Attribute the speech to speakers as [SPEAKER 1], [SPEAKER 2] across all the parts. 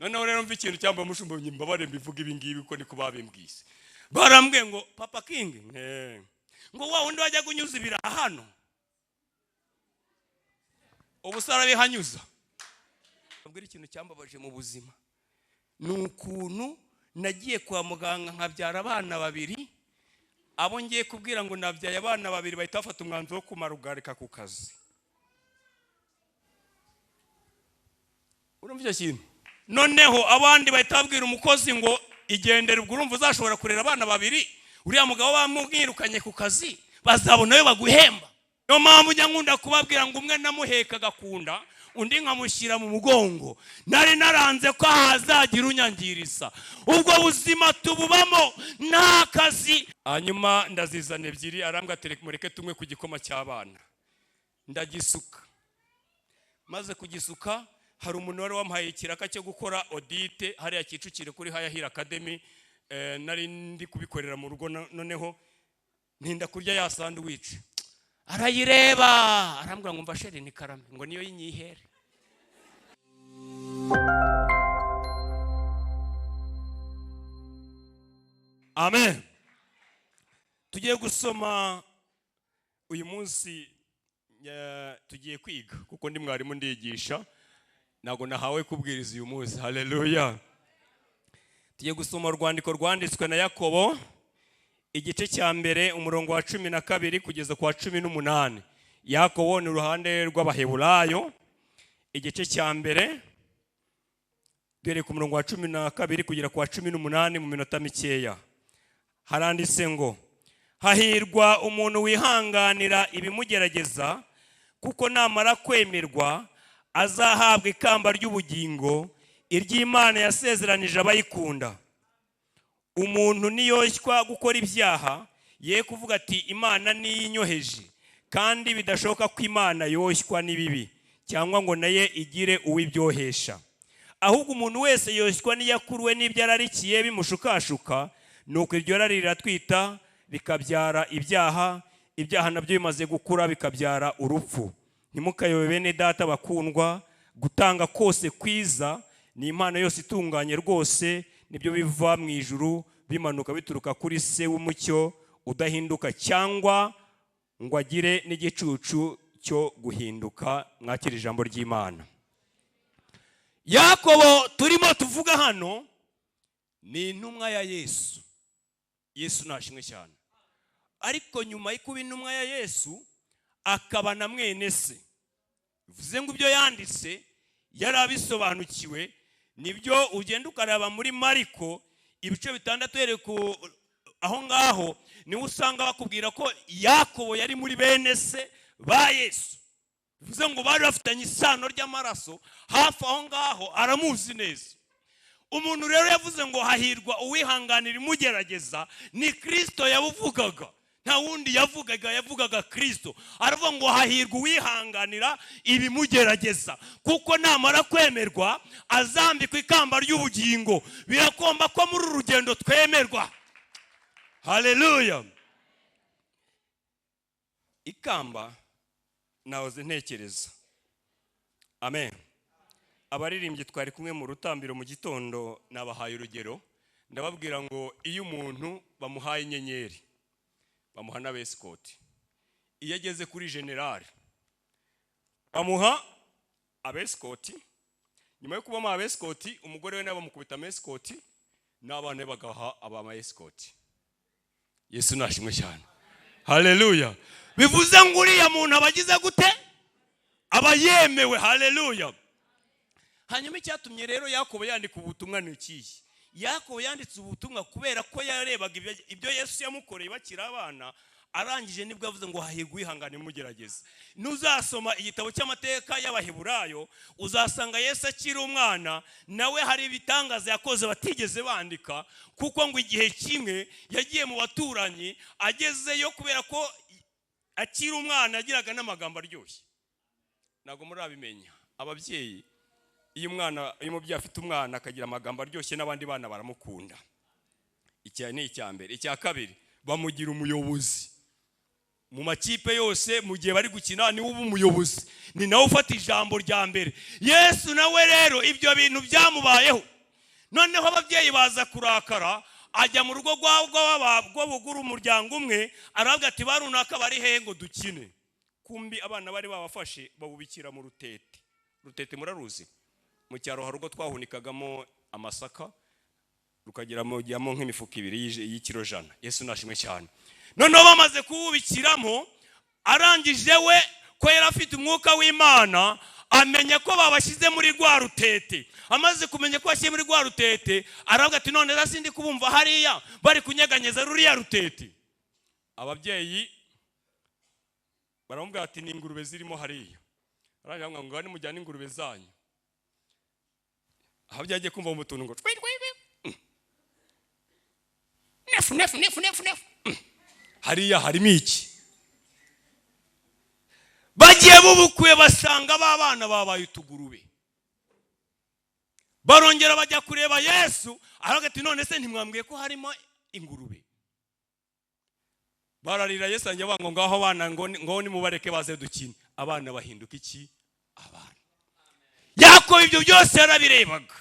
[SPEAKER 1] noneho rero mva ikintu cyamba mushumba mbabare mbivuga ibi ngibi ko niko babimbwise. Barambwiye ngo Papa King ngo wa wundi wajya kunyuza ibiraha hano ubusara bihanyuza. Mbwira ikintu cyambabaje mu buzima nukuntu nagiye kwa muganga nkabyara abana babiri, abo ngiye kubwira ngo nabyaye abana babiri bahita bafata umwanzuro wo kumarugarika ku kazi. Urumva icyo kintu? Noneho abandi bahita babwira umukozi ngo igendere, ubwo urumva uzashobora kurera abana babiri, uriya mugabo bamwirukanye ku kazi bazabona yo baguhemba. Yo mpamvu njya nkunda kubabwira ngo umwe namuheka gakunda undi nkamushyira mu mugongo, nari naranze ko hazagira unyangiriza. Ubwo buzima tububamo nta kazi. Hanyuma ndazizana ebyiri, arambwa tereka mureke tumwe ku gikoma cy'abana. Ndagisuka, maze kugisuka hari umuntu wari wampaye ikiraka cyo gukora audit hariya Kicukiro kuri Higher Hill Academy. Nari ndi kubikorera mu rugo, noneho ntinda kurya ya sandwich. Arayireba arambwira ngo mva sheri ni karame ngo niyo yinyihere. Amen. Tugiye gusoma uyu munsi, tugiye kwiga kuko ndi mwarimu ndigisha, nago nahawe kubwiriza uyu munsi. Haleluya. Tugiye gusoma urwandiko rwanditswe na Yakobo, igice cya mbere umurongo wa 12 kugeza kwa 18. Yakobo ni uruhande rw'Abaheburayo, igice cya mbere dore ku murongo wa 12 kugera kwa 18 mu minota mikeya. Haranditse ngo hahirwa umuntu wihanganira ibimugerageza, kuko namara kwemerwa azahabwa ikamba ry'ubugingo iry'Imana yasezeranije abayikunda. Umuntu niyoshywa gukora ibyaha ye kuvuga ati Imana niyinyoheje, kandi bidashoboka ko Imana yoshywa n'ibibi cyangwa ngo naye igire uwibyohesha. Ahubwo umuntu wese yoshywa n'iyakuruwe n'ibyo ararikiye bimushukashuka, nuko iryo rari riratwita bikabyara ibyaha, ibyaha nabyo bimaze gukura bikabyara urupfu. Ntimukayobe bene data bakundwa, gutanga kose kwiza ni impano yose itunganye rwose, nibyo biva mu ijuru bimanuka bituruka kuri se w'umucyo udahinduka cyangwa ngo agire n'igicucu cyo guhinduka. Mwakira ijambo ry'Imana. Yakobo turimo tuvuga hano ni intumwa ya Yesu. Yesu nashimwe cyane. Ariko nyuma y'ikuba intumwa ya Yesu akaba na mwene se. Bivuze ngo ibyo yanditse yarabisobanukiwe. Nibyo ugenda ukaraba muri Mariko ibice 6 aho ngaho ni usanga bakubwira ko Yakobo yari muri bene se ba Yesu. Bivuze ngo bari bafitanye isano ry'amaraso hafi aho ngaho, aramuzi neza. Umuntu rero yavuze ngo hahirwa uwihanganira imugerageza, ni Kristo yabuvugaga, nta wundi yavugaga Kristo. Aravuga ngo hahirwa uwihanganira ibimugerageza, kuko namara kwemerwa azambikwa ikamba ry'ubugingo. Birakomba ko muri urugendo twemerwa. Haleluya. Ikamba nahoze ntekereza. Amen. Abaririmbyi twari kumwe mu rutambiro mu gitondo nabahaye urugero, ndababwira ngo iyo umuntu bamuhaye inyenyeri bamuha n'abescoti, iyo ageze kuri general bamuha abescoti, nyuma yo kuba abescoti umugore we nabo mukubita abescoti, n'abana be bagaha abama escoti. Yesu nashimwe cyane. Haleluya. Bivuze ngo uriya muntu abagize gute? Abayemewe. Haleluya. Hanyuma icyatumye rero Yakobo yandika ubutumwa ni iki? Yakobo yanditse ubutumwa kubera ko yarebaga ibyo Yesu yamukoreye bakiri abana, arangije nibwo avuze ngo hahirwa uwihanganira imugerageza. Nuzasoma igitabo cy'amateka y'Abaheburayo uzasanga Yesu akiri umwana nawe hari ibitangaza yakoze batigeze bandika, kuko ngo igihe kimwe yagiye mu baturanyi agezeyo, kubera ko akiri umwana yagiraga n'amagambo aryoshye. Nago muri abimenya ababyeyi, iyo umubyeyi afite umwana akagira amagambo aryoshye n'abandi bana baramukunda. Icya ni icya mbere. Icya kabiri, bamugira umuyobozi mu makipe yose. Mu gihe bari gukina ni ubu umuyobozi, ni nawe ufata ijambo rya mbere. Yesu nawe rero ibyo bintu byamubayeho. noneho ababyeyi baza kurakara, ajya mu rugo rwo bugura umuryango umwe, aravuga ati barunaka bari hehe ngo dukine. Kumbi abana bari babafashe babubikira mu rutete. Rutete muraruzi? Mu cyaro hari ugo twahunikagamo amasaka, rukagiramo nk'imifuka 2 y'ikiro 100. Yesu nashimwe cyane. Noneho bamaze kuwubikiramo, arangije we ko yari afite umwuka w'Imana, amenya ko babashyize muri rwa rutete. Amaze kumenya ko bashiye muri rwa rutete, aravuga ati none rasindi kubumva hariya bari kunyeganyeza ruriya rutete. Ababyeyi baramubwira ati ni ingurube zirimo hariya. Aranga ngo ngani mujyane ingurube zanyu. Aho byagiye kumva umutuntu ngo nefu. Hariya harimo iki? Bagiye bubukwe basanga babana babaye utugurube. Barongera bajya kureba Yesu, aravuga ati none se ntimwambwiye ko harimo ingurube? Bararira Yesu anjye bango ngaho abana ngo ni mubareke baze dukine. Abana bahinduka iki? Abana. Yakobo ibyo byose yarabirebaga.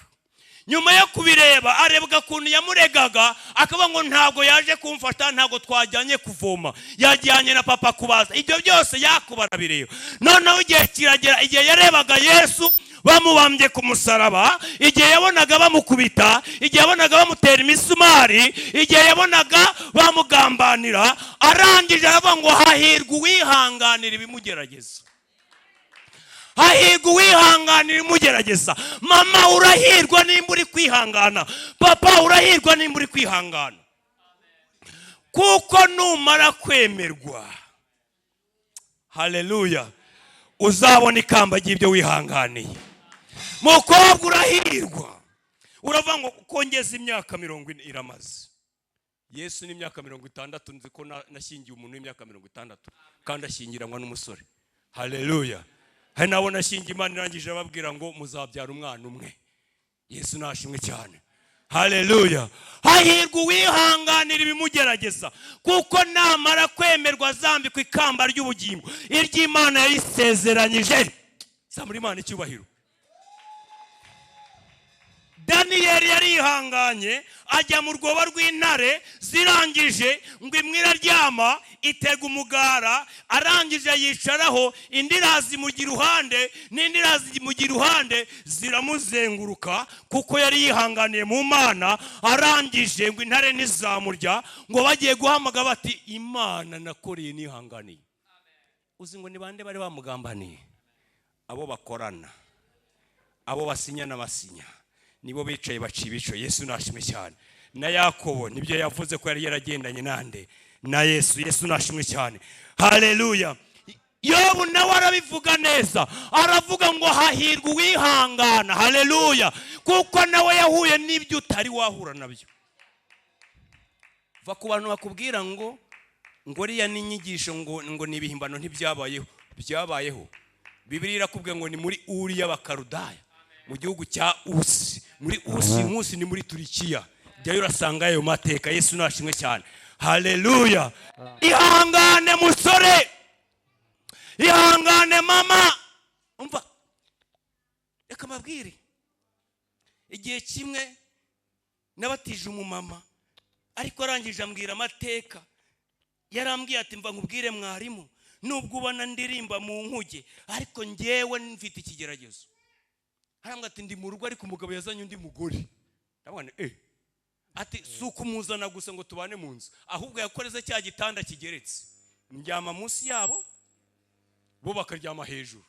[SPEAKER 1] Nyuma yo kubireba arebwa kuntu yamuregaga, akaba ngo ntabwo yaje kumfata, ntabwo twajyanye kuvoma, yajyanye na papa kubaza. Ibyo byose Yakobo arabireba. Noneho igihe kiragera, igihe yarebaga Yesu bamubambye ku musaraba, igihe yabonaga bamukubita, igihe yabonaga bamutera imisumari, igihe yabonaga bamugambanira, arangije aravuga ngo hahirwa uwihanganira ibimugerageza. Hahirwa uwihanganira ibimugerageza. Mama urahirwa nimba uri kwihangana, papa urahirwa nimba uri kwihangana, kuko numara kwemerwa, haleluya, uzabona ikamba ry'ibyo wihanganiye. Mukobwa urahirwa. Uravuga ngo kongeza imyaka 40 iramaze. Yesu ni imyaka 60, nzi ko nashingiye umuntu w'imyaka 60 kandi ashyingiranwa n'umusore. Haleluya. Hari nabo nashingiye Imana irangije ababwira ngo muzabyara umwana umwe. Yesu nashimwe cyane. Haleluya. Hahirwa uwihanganira ibimugerageza, kuko namara kwemerwa azambikwa ikamba ry'ubugingo iry'Imana yayisezeranyije. Samuri Imana icyubahiro. Daniyeli yarihanganye, ajya mu rwobo rw'intare, zirangije ngo imwe iraryama itega umugara, arangije yicaraho, indi irazi mu giruhande n'indi irazi mu giruhande, ziramuzenguruka kuko yari yihanganiye mu Mana. Arangije ngo intare nizamurya, ngo bagiye guhamaga bati Imana nakoreye nihanganiye. Uzi ngo ni bande bari bamugambaniye? Abo bakorana, abo basinyana basinya, nibo bicaye bacibico. Yesu nashimwe cyane. Na Yakobo nibyo yavuze ko yari yaragendanye nande na Yesu. Yesu nashimwe cyane. Haleluya. Yobu nawe arabivuga neza, aravuga ngo hahirwa uwihangana. Haleluya. Kuko nawe yahuye n'ibyo utari wahura nabyo. Va ku bantu bakubwira ngo riya n'inyigisho ngo nibihimbano ntibyabayeho. Byabayeho. Bibiliya irakubwira ngo ni muri Uri y'Abakarudaya, mu gihugu cya Usi. Muri Usi munsi ni muri Turikiya. Jyayo urasanga ayo mateka. Yesu nashimwe cyane. Haleluya. Ihangane musore, ihangane mama. Umva, reka mabwire, igihe kimwe nabatije umumama, ariko arangije ambwira amateka. Yarambwiye ati mva nkubwire mwarimu, nubwo ubona ndirimba mu nkuge, ariko njyewe mfite ikigeragezo. Harambwa ati ndi mu rugo ariko umugabo yazanye undi mugore. Ndabona ati suko umuzana gusa ngo tubane mu nzu, ahubwo yakoreze cya gitanda kigeretse. Njyama munsi yabo, bo bakaryama hejuru.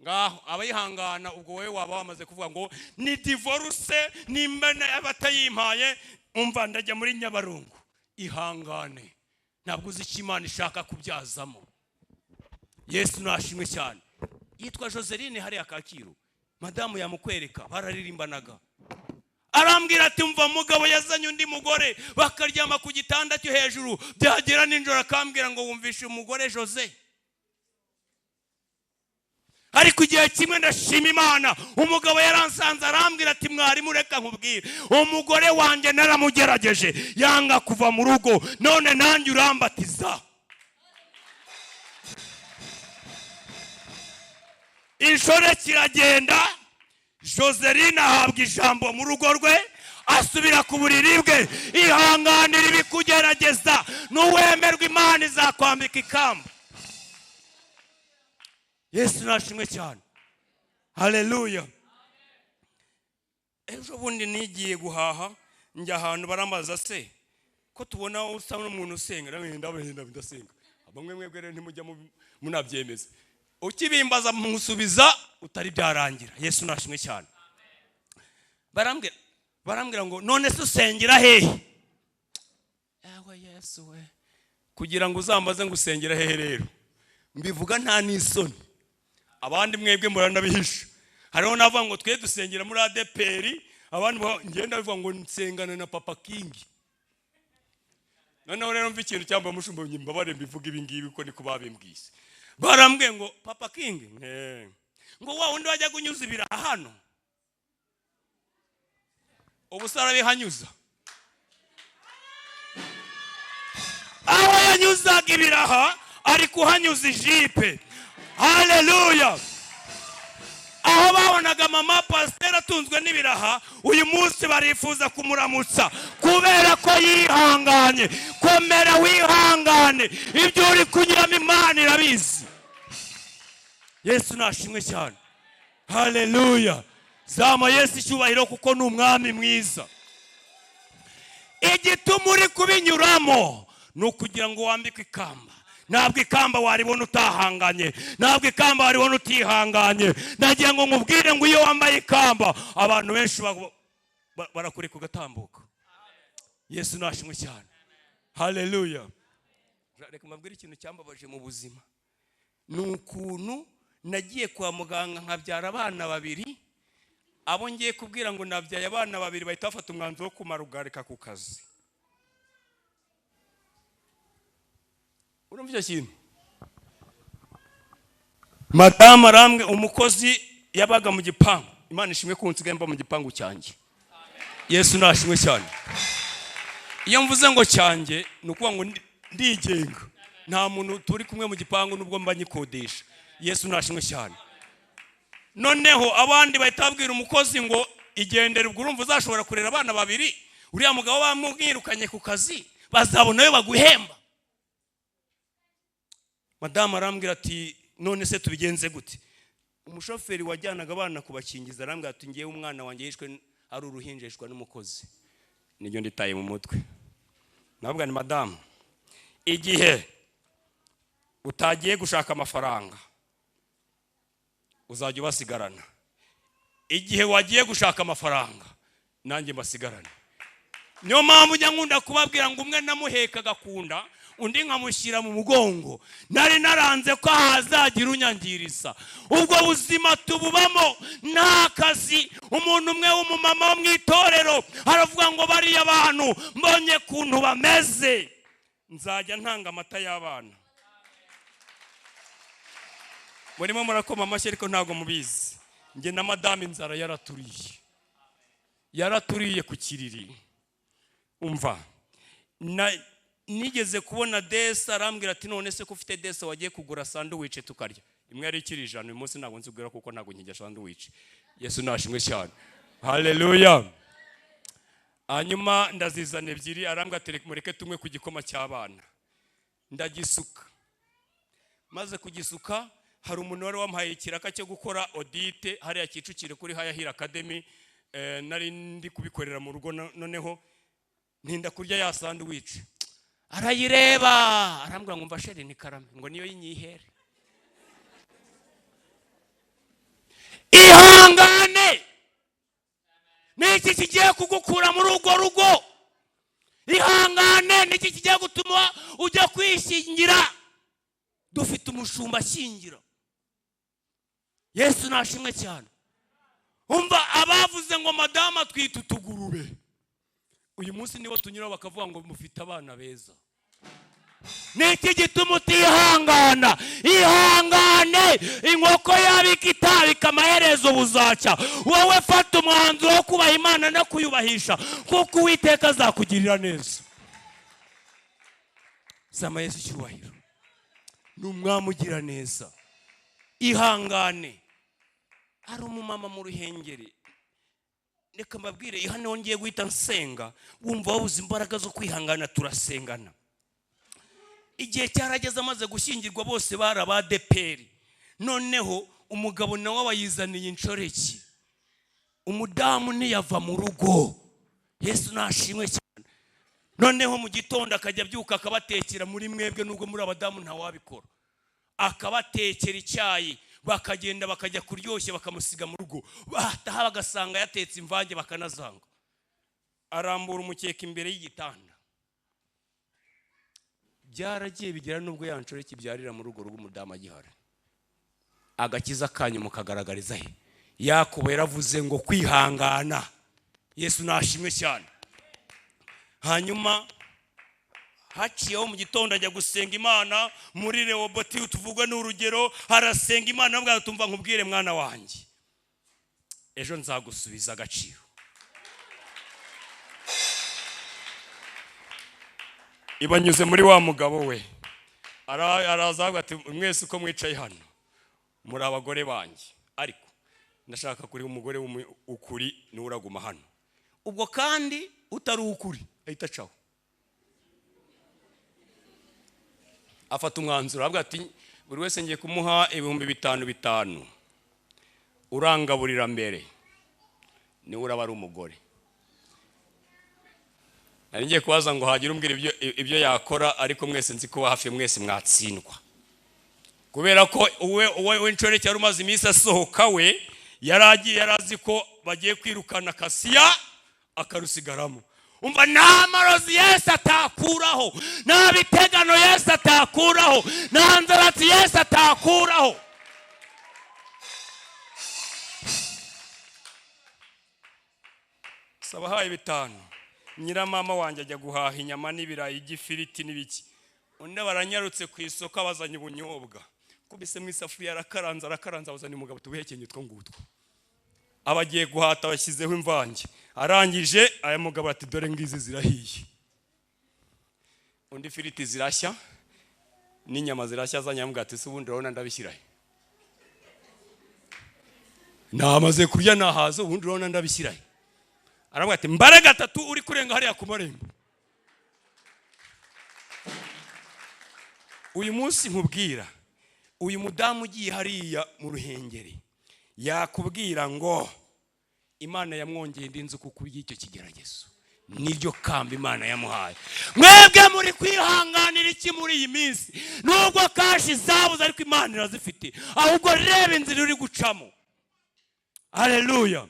[SPEAKER 1] Ngaho abayihangana, ubwo wewe waba wamaze kuvuga ngo ni divorce nimba abatayimpaye, umva ndajya muri Nyabarongo. Ihangane, ntabwo uzi icyo Imana ishaka kubyazamo. Yesu nashimwe cyane. Yitwa Joseline hariya Kacyiru, madamu yamukwereka, bararirimbanaga. Arambwira ati mva mugabo yazanye undi mugore, bakaryama ku gitanda cyo hejuru, byagera ninjoro akambwira ngo wumvishe umugore Jose. Ariko igihe kimwe ndashima Imana, umugabo yaransanze arambwira ati mwarimu reka nkubwire, umugore wanjye naramugerageje yanga kuva mu rugo, none nanjye urambatiza. Inshore kiragenda, Joseline ahabwa ijambo mu rugo rwe, asubira ku buriri bwe. Ihanganira ibikugerageza, n'uwemerwa Imana izakwambika ikamba. Yesu nashimwe cyane. Haleluya. Ejo bundi nigiye guhaha, njya ahantu baramaza se ko tubona usa n'umuntu usenga, ndasenga. Bamwe mwebwe rero ntimujya munabyemeza. Ukibimbaza musubiza utari byarangira. Yesu nashimwe cyane. Barambwira ngo none se usengera hehe? Yawe Yesu we, kugira ngo uzambaze ngo usengera hehe rero mbivuga nta n'isoni. Abandi mwebwe muranabihisha. Hariho navuga ngo twe dusengera muri ADPR, abandi ngenda bivuga ngo nsengana na Papa King. Noneho rero mva ikintu cyamba mushumba nyimba mbivuga ibi ngibi ko niko babimbwise. Barambwiye ngo Papa King ngo wa undi wajya kunyuza ibiraha hano, ubusara bihanyuza. Aho yanyuzaga ibiraha ari kuhanyuza ijipe. Haleluya. Aho babonaga mama pasiteri atunzwe n'ibiraha, uyu munsi barifuza kumuramutsa kubera ko yihanganye. Komera wihangane, ibyo uri kunyuramo Imana irabizi. Yesu nashimwe cyane. Haleluya. Zama Yesu icyubahiro kuko ni umwami mwiza. Igituma uri kubinyuramo ni ukugira ngo wambike ikamba. Ntabwo ikamba waribona utahanganye, ntabwo ikamba waribona utihanganye. Nagira ngo nkubwire ngo iyo wambaye ikamba abantu benshi barakureka ugatambuka. Yesu nashimwe cyane. Haleluya. Reka mbabwire ikintu cyambabaje mu buzima. Ni ukuntu nagiye kwa muganga nkabyara abana babiri, abo ngiye kubwira ngo nabyaye abana babiri bahita bafata umwanzuro wo kumarugarika ku kazi. Urumva icyo kintu? Madame arambwe umukozi yabaga mu gipangu. Imana ishimwe ko nsigaye mba mu gipangu cyanjye. Yesu nashimwe cyane. Iyo mvuze ngo cyanjye nukuvuga ngo ndigenga, nta muntu turi kumwe mu gipangu nubwo mba nyikodesha. Yesu nashimwe cyane. Noneho abandi bahita babwira umukozi ngo igendere, ubwo urumva uzashobora kurera abana babiri, uriya mugabo bamwirukanye ku kazi bazabona yo baguhemba. Madame arambwira ati none se tubigenze gute? Umushoferi wajyanaga abana kubakingiza arambwira ati ngiye umwana wanjye yishwe ari uruhinjeshwa n'umukozi. Nijyo nditaye mu mutwe. Nabwo ni madame, igihe utagiye gushaka amafaranga uzajya ubasigarana. Igihe wagiye gushaka amafaranga nanjye mbasigarana. Niyo mpamvu njya nkunda kubabwira ngo umwe namuhekaga kunda, undi nkamushyira mu mugongo. Nari naranze ko hazagira unyangiriza. Ubwo buzima tububamo nta kazi. Umuntu umwe w'umumama wo mu itorero aravuga ngo bariya abantu mbonye kuntu bameze nzajya ntanga amata y'abana. Murimo murakoma amashyi ariko ntago mubizi. Nge na madame inzara yaraturiye ku kiriri. Umva, nigeze kubona desa arambwira ati none se ko ufite desa wagiye kugura sandwich tukarya. Imwe yari ikiri ijana, uyu munsi ntabwo nzibwira kuko ntabwo nkigira sandwich. Yesu nashimwe cyane. Haleluya. Hanyuma ndazizana ebyiri, arambwira ati mureke tumwe ku gikoma cy'abana. Ndagisuka. Maze kugisuka hari umuntu wari wamuhaye ikiraka cyo gukora audit hariya Kicukiro kuri High Hill Academy. Nari ndi kubikorera mu rugo, noneho ntinda kurya ya sandwich. Arayireba arambwira ngo mvasheri ni karame ngo niyo yinyihere. Ihangane, niki kigiye kugukura muri urwo rugo. Ihangane, niki kigiye gutuma ujya kwishingira. Dufite umushumba ashingira. Yesu nashimwe cyane. Umva abavuze ngo madame atwite utugurube, uyu munsi nibo tunyura bakavuga ngo mufite abana beza. Niki gituma utihangana? Ihangane, inkoko yabika itabika amaherezo buzacya. Wowe fata umwanzuro wo kubaha Imana no kuyubahisha kuko Uwiteka azakugirira neza. Zama Yesu icyubahiro. Ni umwami ugira neza. Ihangane. ari umumama mu Ruhengeri. Reka mbabwire, ihane wongeye guhita nsenga wumva wabuze imbaraga zo kwihangana, turasengana. Igihe cyarageze amaze gushyingirwa bose bari abadeperi. Noneho umugabo nawe wayizaniye inshoreke, umudamu ntiyava mu rugo. Yesu nashimwe cyane. Noneho mu gitondo akajya abyuka akabatekera muri mwebwe, nubwo muri abadamu nta wabikora, akabatekera icyayi, bakagenda bakajya kuryoshya bakamusiga mu rugo, bataha bagasanga yatetse imvange bakanazanga. Arambura umukeka imbere y'igitanda. Byaragiye bigera nubwo yanshoreke ibyarira mu rugo rw'umudamu agihari. Agakiza kanyu mukagaragariza he? Yakobo yaravuze ngo kwihangana. Yesu nashimwe cyane. Hanyuma haciyeho mu gitondo ajya gusenga Imana muri Rehoboti, tuvuga n'urugero, harasenga Imana avuga tumva nkubwire mwana wanjye, ejo nzagusubiza agaciro. Ibanyuze muri wa mugabo we, arazavuga ati mwese uko mwicaye hano muri abagore banjye, ariko ndashaka kuri umugore ukuri niwe uraguma hano. Ubwo kandi utari ukuri ahita acaho. Afata umwanzuro avuga ati buri wese ngiye kumuha 5,500 urangaburira mbere, niwe uraba ari umugore. Nari ngiye kubaza ngo hagira umbwira ibyo yakora, ariko mwese nzi ko hafi mwese mwatsindwa, kubera ko uwe inshoreke yari umaze iminsi asohoka we yaragiye yarazi ko bagiye kwirukana Kasiya akarusigaramo. Umva nta marozi Yesu atakuraho, nta bitegano Yesu atakuraho, nta nzaratsi Yesu atakuraho. Sabahaye 5. Nyiramama wanjye ajya guhaha inyama n'ibirayi igifiriti n'ibiki. Undi baranyarutse ku isoko abazanye ubunyobwa. Kubise mu isafuriya arakaranza abazanye umugabo tubuhekenye two ngutwo. Abagiye guhata bashyizeho imvange. Arangije aya mugabo ati dore ngizi zirahiye. Undi firiti zirashya n'inyama zirashya azanyambwa ati se ubundi urabona ndabishyirahe? Namaze kurya nahaze ubundi urabona ndabishyirahe? Aravuga ati mbaraga 3 uri kurenga hariya ku marembo. Uyu munsi nkubwira, uyu mudamu ugiye hariya mu Ruhengeri yakubwira ngo Imana yamwongeye indinzu kuko y'icyo kigeragezo, niryo kamba Imana yamuhaye. Mwebwe muri kwihanganira iki muri iyi minsi? Nubwo kashi zabuze ariko Imana irazifite, ahubwo reba inzira uri gucamo. Haleluya.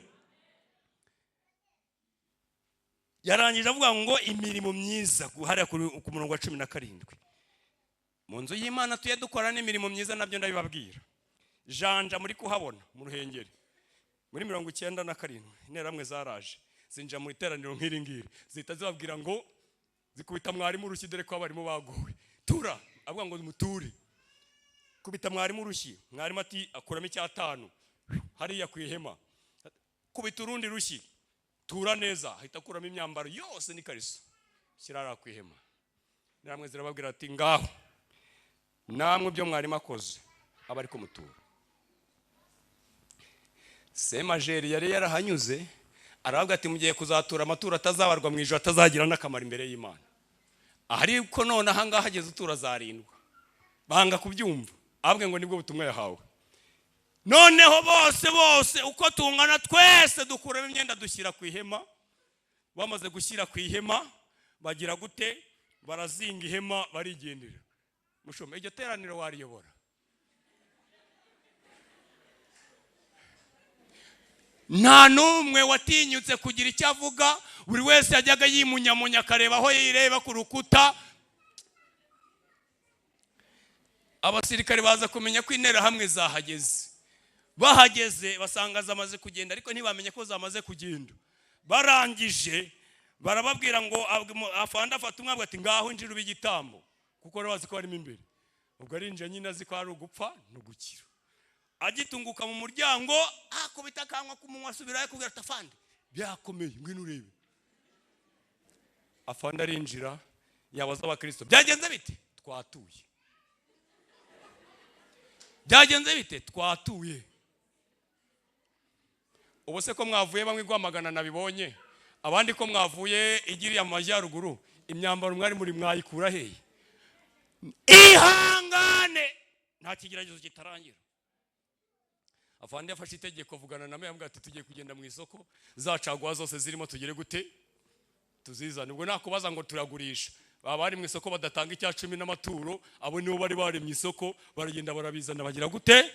[SPEAKER 1] Yarangije avuga ngo imirimo myiza hariya ku murongo wa 17. Mu nzu y'Imana tuye dukora n'imirimo myiza, nabyo ndabibabwira. Janja muri kuhabona mu Ruhengeri muri 97 interamwe zaraje zinja mu iteraniro nk'iri ngiri, zita zibabwira ngo zikubita mwarimu urushyi dore ko abarimo bagowe. Tura avuga ngo muture, kubita mwarimu urushyi, mwarimu ati akuramo 5 hariya ku ihema, kubita urundi rushyi, tura neza, ahita akuramo imyambaro yose n'ikariso, kirara ku ihema. Interamwe zirababwira ati ngaho namwe byo mwarimu akoze abari ko mutura. Semajeri yari yarahanyuze aravuga ati mugiye kuzatura amaturo atazabarwa mu ijuru, atazagira n'akamaro imbere y'Imana. Ariko none ahanga hageze utura zarindwa, banga kubyumva, avuga ngo nibwo butumwa yahawe. Noneho bose uko tungana twese dukuramo imyenda dushyira ku ihema. Bamaze gushyira ku ihema bagira gute? Barazinga ihema barigendera. Mushome iryo teraniro wariyobora? Nta numwe watinyutse kugira icyo avuga, buri wese yajyaga yimunyamunya akareba aho yireba ku rukuta. Abasirikare baza kumenya ko intera hamwe zahageze. Bahageze basanga zamaze kugenda, ariko ntibamenye ko zamaze kugenda. Barangije barababwira ngo afanda afata umwabwa ati ngaho injira ubigitambo, kuko rabazi ko barimo imbere. Ubwo arinje nyine azi ko ari ugupfa no gukira. Agitunguka mu muryango akubita kanwa kumunwa asubirayo kubwira tafande byakomeye ngwino urebe. Afande arinjira yabaza abakristo byagenze bite? Twatuye. Byagenze bite? Twatuye. ubose ko mwavuye bamwe Rwamagana nabibonye abandi ko mwavuye igiriye amajyaruguru imyambaro mwari muri mwayikura hehe ihangane nta kigeragezo kitarangira afande yafashe itegeko vugana na mwe ati tugiye kugenda mu isoko zacagwa zose zirimo tugere gute tuzizana ubwo nakubaza ngo turagurisha abari mu isoko badatanga icya 10 n'amaturo abo nibo bari mu isoko baragenda barabizana bagira gute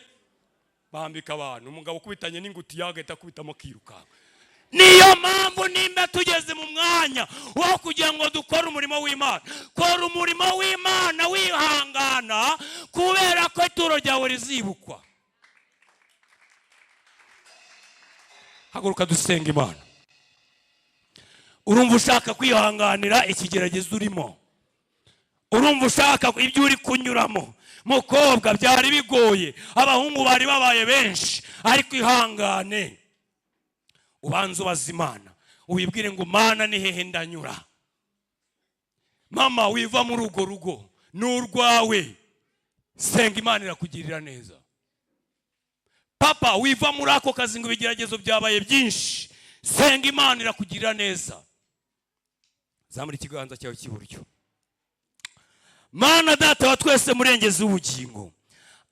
[SPEAKER 1] bambika abantu umugabo kubitanye n'inguti yagahita kubitamo kiruka niyo mpamvu nimba tugeze mu mwanya wo kugira ngo dukore umurimo w'Imana kora umurimo w'Imana wihangana kubera ko ituro ryawe rizibukwa haguruka dusenga Imana urumva ushaka kwihanganira ikigeragezo urimo urumva ushaka ibyo uri kunyuramo mukobwa byari bigoye abahungu bari babaye benshi ariko ihangane ubanza ubazimana ubibwire ngo Mana ni hehe ndanyura mama wiva muri ugo rugo n'urwawe senga Imana irakugirira neza papa wiva muri ako kazi ngo ibigeragezo byabaye byinshi senga Imana irakugirira neza zamura ikiganza cyawe cy'iburyo Mana data wa twese murengezi w'ubugingo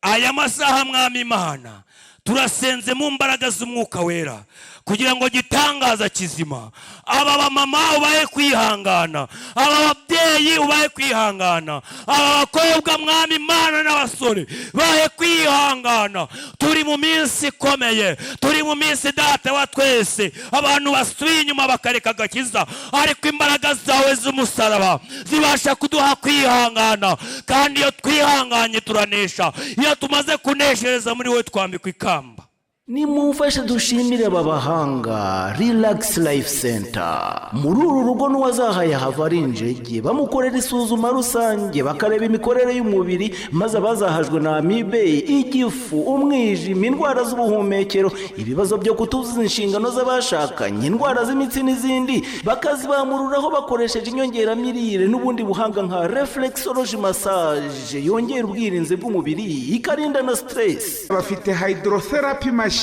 [SPEAKER 1] aya masaha mwami Imana turasenze mu mbaraga z'umwuka wera kugira ngo gitangaza kizima aba bamama ubaye kwihangana aba babyeyi ubaye kwihangana aba bakobwa mwami Imana n'abasore bahe kwihangana turi mu minsi ikomeye turi mu minsi data wa twese abantu basubiye inyuma bakareka agakiza ariko imbaraga zawe z'umusaraba zibasha kuduha kwihangana kandi iyo twihanganye turanesha iyo tumaze kuneshereza muri we twambikwa ikamba
[SPEAKER 2] nimumfashe dushimire aba bahanga Relax Life Center muri uru rugo n'uwazahaye hava ari injege bamukorera isuzuma rusange bakareba imikorere y'umubiri maze abazahajwe na amibe igifu umwijima indwara z'ubuhumekero ibibazo byo kutuzuza inshingano z'abashakanye indwara z'imitsi n'izindi bakazibamururaho bakoresheje inyongeramirire n'ubundi buhanga nka reflexology massage yongera ubwirinzi bw'umubiri ikarinda na stress
[SPEAKER 3] bafite hydrotherapy machine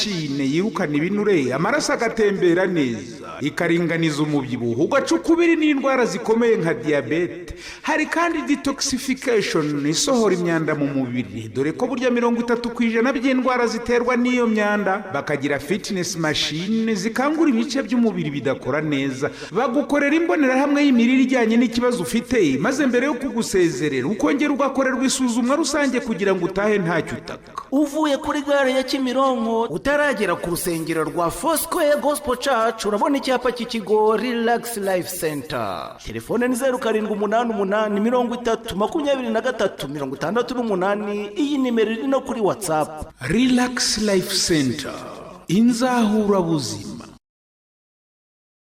[SPEAKER 3] yirukana ibinure amaraso agatembera neza ikaringaniza umubyibuho ugacukubiri n'indwara zikomeye nka diabete hari kandi detoxification isohora imyanda mu mubiri dore ko burya 30% by'indwara ziterwa n'iyo myanda bakagira fitness machine zikangura ibice by'umubiri bidakora neza bagukorera imbonerahamwe y'imirire ijyanye n'ikibazo ufite maze mbere yo kugusezerera ukongera ugakorerwa isuzumwa rusange kugira ngo utahe ntacyo utaka
[SPEAKER 2] uvuye kuri gare ya Kimironko utaragera ku rusengero rwa Foursquare Gospel Church urabona icyapa cy'ikigo Relax Life Center telefone ni 0788302368 iyi nimero iri no kuri WhatsApp
[SPEAKER 3] Relax Life Center inzahura buzima